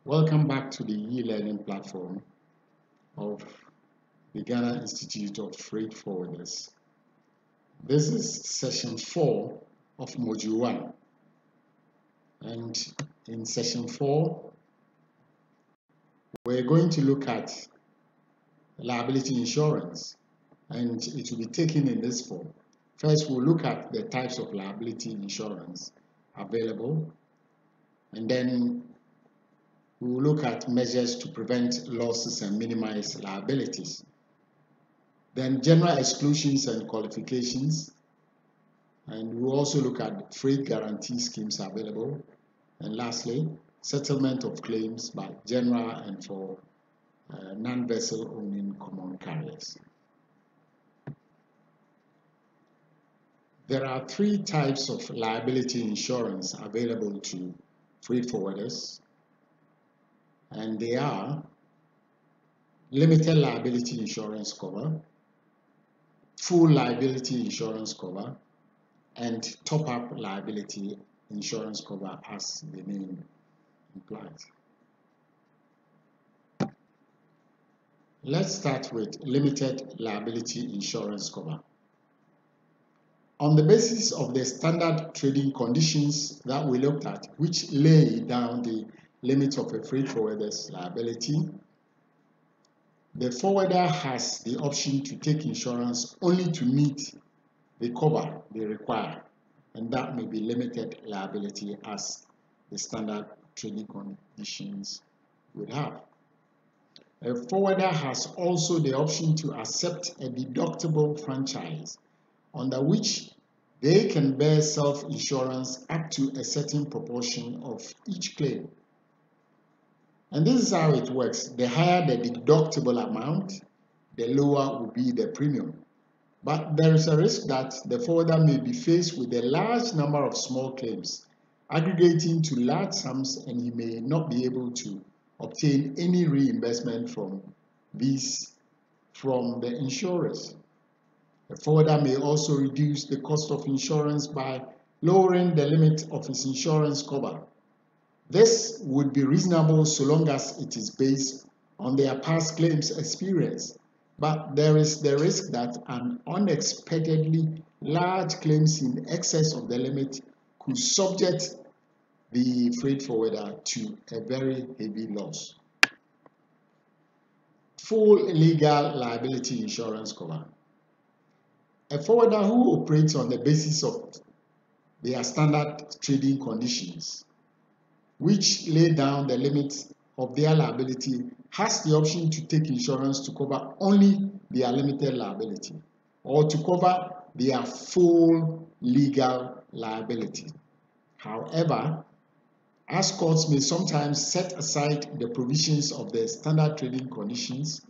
Welcome back to the e-learning platform of the Ghana Institute of Freight Forwarders. This is session 4 of module 1. And in session 4, we're going to look at liability insurance, and it will be taken in this form. First, we'll look at the types of liability insurance available, and then we will look at measures to prevent losses and minimize liabilities. Then general exclusions and qualifications, and we will also look at freight guarantee schemes available. And lastly, settlement of claims by general and for non-vessel owning common carriers. There are 3 types of liability insurance available to freight forwarders, and they are limited liability insurance cover, full liability insurance cover, and top-up liability insurance cover, as the name implies. Let's start with limited liability insurance cover. On the basis of the standard trading conditions that we looked at, which lay down the limit of a freight forwarder's liability, the forwarder has the option to take insurance only to meet the cover they require, and that may be limited liability as the standard trading conditions would have. A forwarder has also the option to accept a deductible franchise under which they can bear self-insurance up to a certain proportion of each claim. And this is how it works. The higher the deductible amount, the lower will be the premium. But there is a risk that the forwarder may be faced with a large number of small claims, aggregating to large sums, and he may not be able to obtain any reimbursement from the insurers. The forwarder may also reduce the cost of insurance by lowering the limit of his insurance cover. This would be reasonable so long as it is based on their past claims experience, but there is the risk that an unexpectedly large claims in excess of the limit could subject the freight forwarder to a very heavy loss. Full legal liability insurance cover. A forwarder who operates on the basis of their standard trading conditions, which lay down the limits of their liability, has the option to take insurance to cover only their limited liability or to cover their full legal liability. However, as courts may sometimes set aside the provisions of the standard trading conditions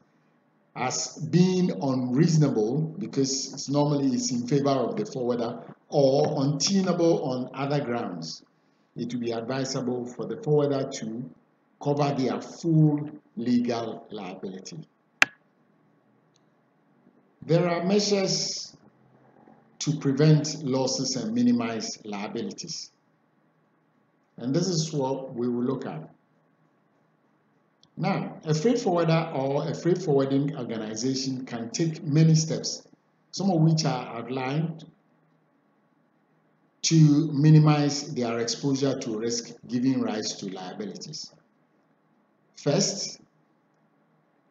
as being unreasonable because it's normally in favor of the forwarder or untenable on other grounds, it will be advisable for the forwarder to cover their full legal liability. There are measures to prevent losses and minimize liabilities, and this is what we will look at. Now, a freight forwarder or a freight forwarding organization can take many steps, some of which are outlined, to minimize their exposure to risk giving rise to liabilities. First,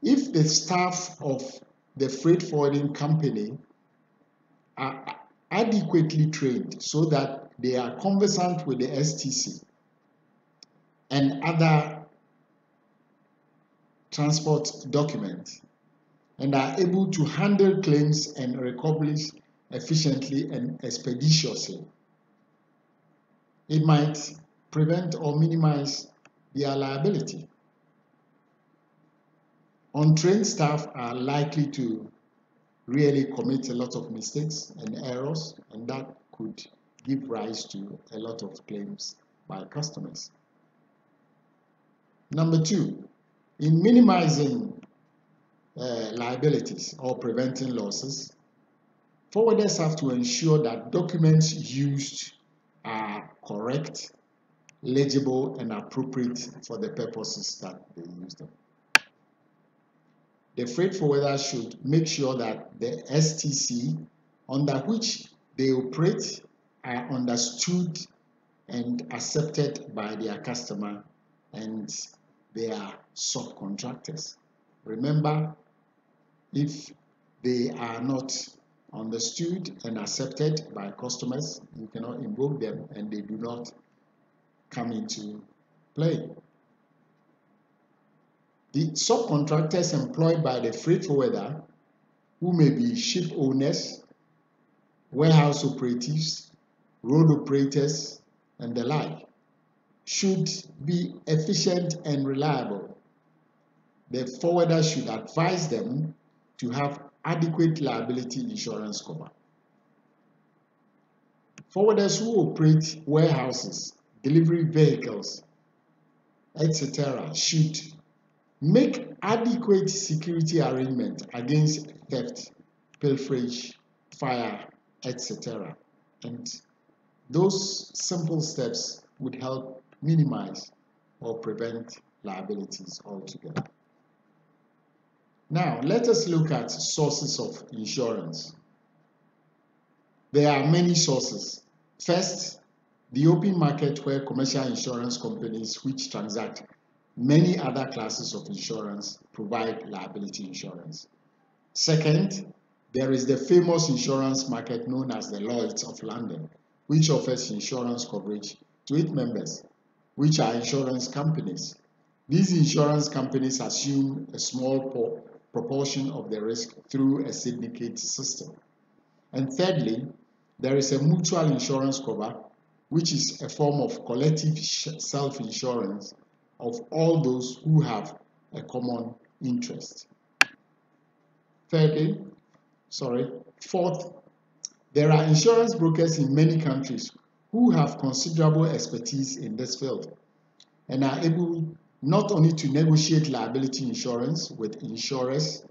if the staff of the freight forwarding company are adequately trained so that they are conversant with the STC and other transport documents and are able to handle claims and recoveries efficiently and expeditiously, it might prevent or minimize their liability. Untrained staff are likely to really commit a lot of mistakes and errors, and that could give rise to a lot of claims by customers. Number 2, in minimizing liabilities or preventing losses, forwarders have to ensure that documents used are correct, legible and appropriate for the purposes that they use them. The freight forwarder should make sure that the STC under which they operate are understood and accepted by their customer and their subcontractors. Remember, if they are not understood and accepted by customers, you cannot invoke them and they do not come into play. The subcontractors employed by the freight forwarder, who may be ship owners, warehouse operatives, road operators, and the like, should be efficient and reliable. The forwarder should advise them to have adequate liability insurance cover. Forwarders who operate warehouses, delivery vehicles, etc. should make adequate security arrangements against theft, pilferage, fire, etc. And those simple steps would help minimize or prevent liabilities altogether. Now, let us look at sources of insurance. There are many sources. First, the open market, where commercial insurance companies which transact many other classes of insurance provide liability insurance. Second, there is the famous insurance market known as the Lloyd's of London, which offers insurance coverage to its members, which are insurance companies. These insurance companies assume a small proportion of the risk through a syndicate system. And thirdly, there is a mutual insurance cover, which is a form of collective self-insurance of all those who have a common interest. Fourth, there are insurance brokers in many countries who have considerable expertise in this field and are able not only to negotiate liability insurance with insurers,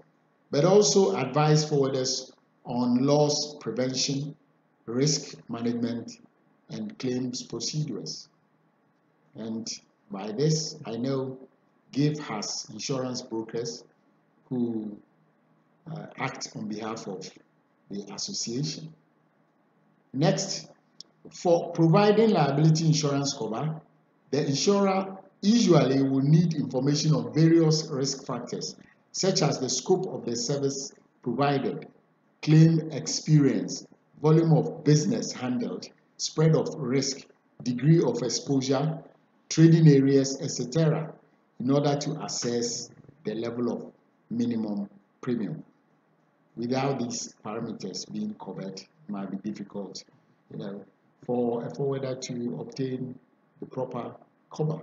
but also advise forwarders on loss prevention, risk management, and claims procedures. And by this, I know GIF has insurance brokers who act on behalf of the association. Next, for providing liability insurance cover, the insurer usually will need information on various risk factors, such as the scope of the service provided, claim experience, volume of business handled, spread of risk, degree of exposure, trading areas, etc., in order to assess the level of minimum premium. Without these parameters being covered, it might be difficult, for a forwarder to obtain the proper cover.